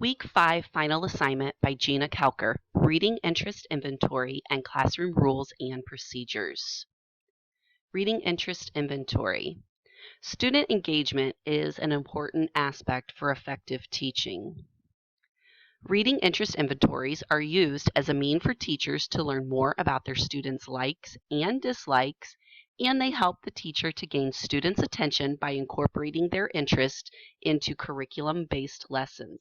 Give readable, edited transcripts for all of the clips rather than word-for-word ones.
Week 5 final assignment by Gina Kelker, Reading Interest Inventory and Classroom Rules and Procedures. Reading Interest Inventory. Student engagement is an important aspect for effective teaching. Reading interest inventories are used as a means for teachers to learn more about their students' likes and dislikes, and they help the teacher to gain students' attention by incorporating their interest into curriculum-based lessons.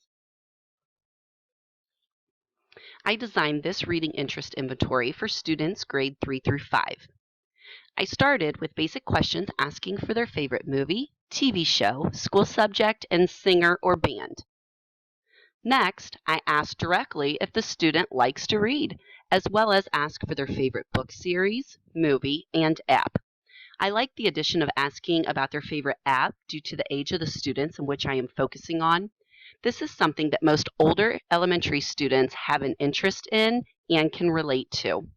I designed this reading interest inventory for students grade 3 through 5. I started with basic questions asking for their favorite movie, TV show, school subject, and singer or band. Next, I asked directly if the student likes to read, as well as ask for their favorite book series, movie, and app. I like the addition of asking about their favorite app due to the age of the students in which I am focusing on. This is something that most older elementary students have an interest in and can relate to.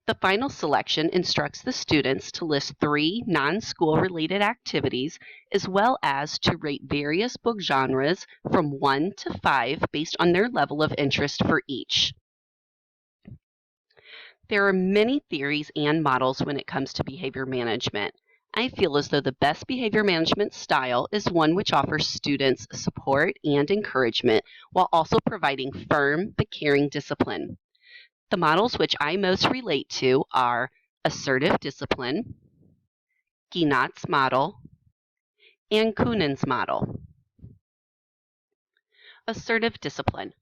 The final selection instructs the students to list 3 non-school related activities, as well as to rate various book genres from 1 to 5 based on their level of interest for each. There are many theories and models when it comes to behavior management. I feel as though the best behavior management style is one which offers students support and encouragement while also providing firm but caring discipline. The models which I most relate to are assertive discipline, Ginat's model, and Kunin's model. Assertive discipline.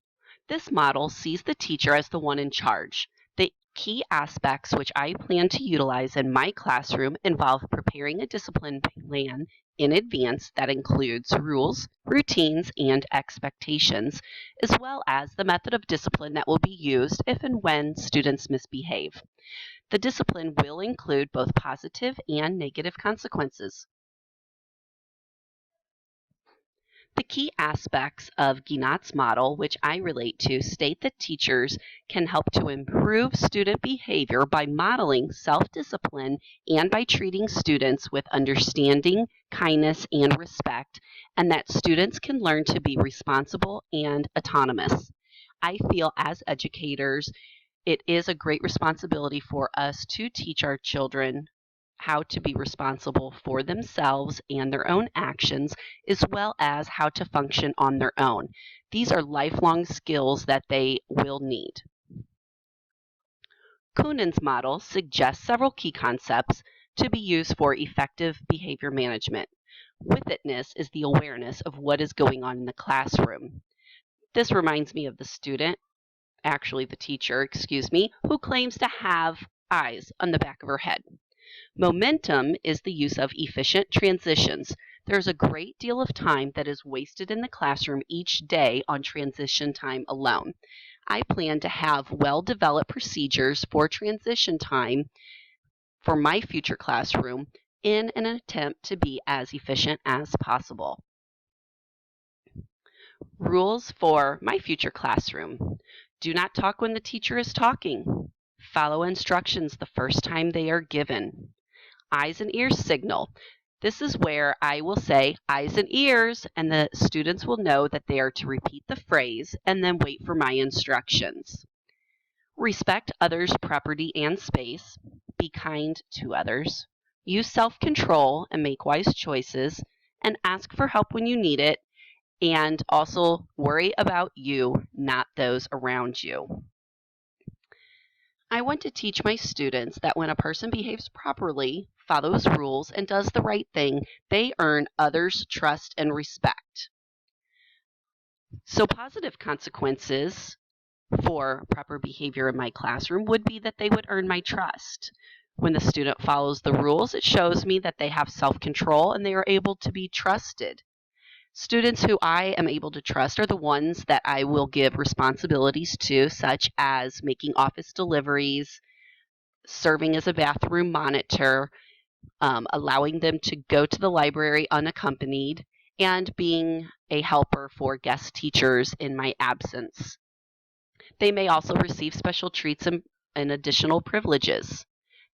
This model sees the teacher as the one in charge. The key aspects which I plan to utilize in my classroom involve preparing a discipline plan in advance that includes rules, routines, and expectations, as well as the method of discipline that will be used if and when students misbehave. The discipline will include both positive and negative consequences. The key aspects of Ginat's model, which I relate to, state that teachers can help to improve student behavior by modeling self-discipline and by treating students with understanding, kindness, and respect, and that students can learn to be responsible and autonomous. I feel as educators, it is a great responsibility for us to teach our children how to be responsible for themselves and their own actions, as well as how to function on their own. These are lifelong skills that they will need. Kunin's model suggests several key concepts to be used for effective behavior management. Withitness is the awareness of what is going on in the classroom. This reminds me of the student, actually the teacher, who claims to have eyes on the back of her head. Momentum is the use of efficient transitions. There's a great deal of time that is wasted in the classroom each day on transition time alone. I plan to have well-developed procedures for transition time for my future classroom in an attempt to be as efficient as possible. Rules for my future classroom. Do not talk when the teacher is talking. Follow instructions the first time they are given. Eyes and ears signal. This is where I will say eyes and ears, and the students will know that they are to repeat the phrase and then wait for my instructions. Respect others' property and space. Be kind to others. Use self-control and make wise choices, and ask for help when you need it, and also worry about you, not those around you. I want to teach my students that when a person behaves properly, follows rules, and does the right thing, they earn others' trust and respect. So positive consequences for proper behavior in my classroom would be that they would earn my trust. When the student follows the rules, it shows me that they have self-control and they are able to be trusted. Students who I am able to trust are the ones that I will give responsibilities to, such as making office deliveries, serving as a bathroom monitor, allowing them to go to the library unaccompanied, and being a helper for guest teachers in my absence. They may also receive special treats and additional privileges.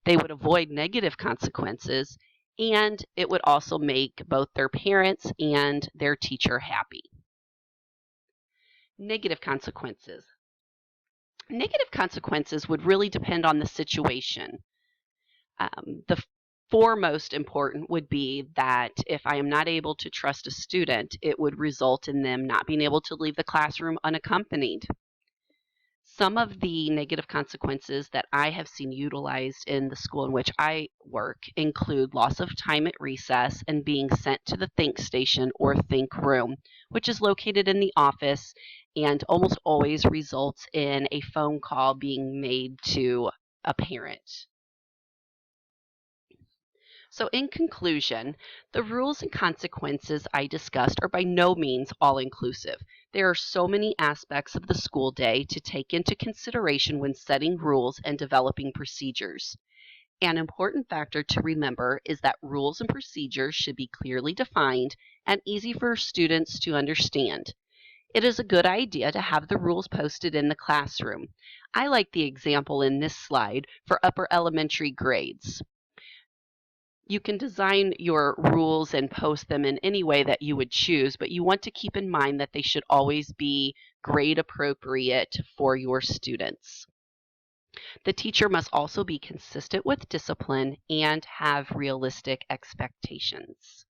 They would avoid negative consequences, and it would also make both their parents and their teacher happy. Negative consequences. Negative consequences would really depend on the situation. The foremost important would be that if I am not able to trust a student, it would result in them not being able to leave the classroom unaccompanied. Some of the negative consequences that I have seen utilized in the school in which I work include loss of time at recess and being sent to the think station or think room, which is located in the office and almost always results in a phone call being made to a parent. So in conclusion, the rules and consequences I discussed are by no means all-inclusive. There are so many aspects of the school day to take into consideration when setting rules and developing procedures. An important factor to remember is that rules and procedures should be clearly defined and easy for students to understand. It is a good idea to have the rules posted in the classroom. I like the example in this slide for upper elementary grades. You can design your rules and post them in any way that you would choose, but you want to keep in mind that they should always be grade appropriate for your students. The teacher must also be consistent with discipline and have realistic expectations.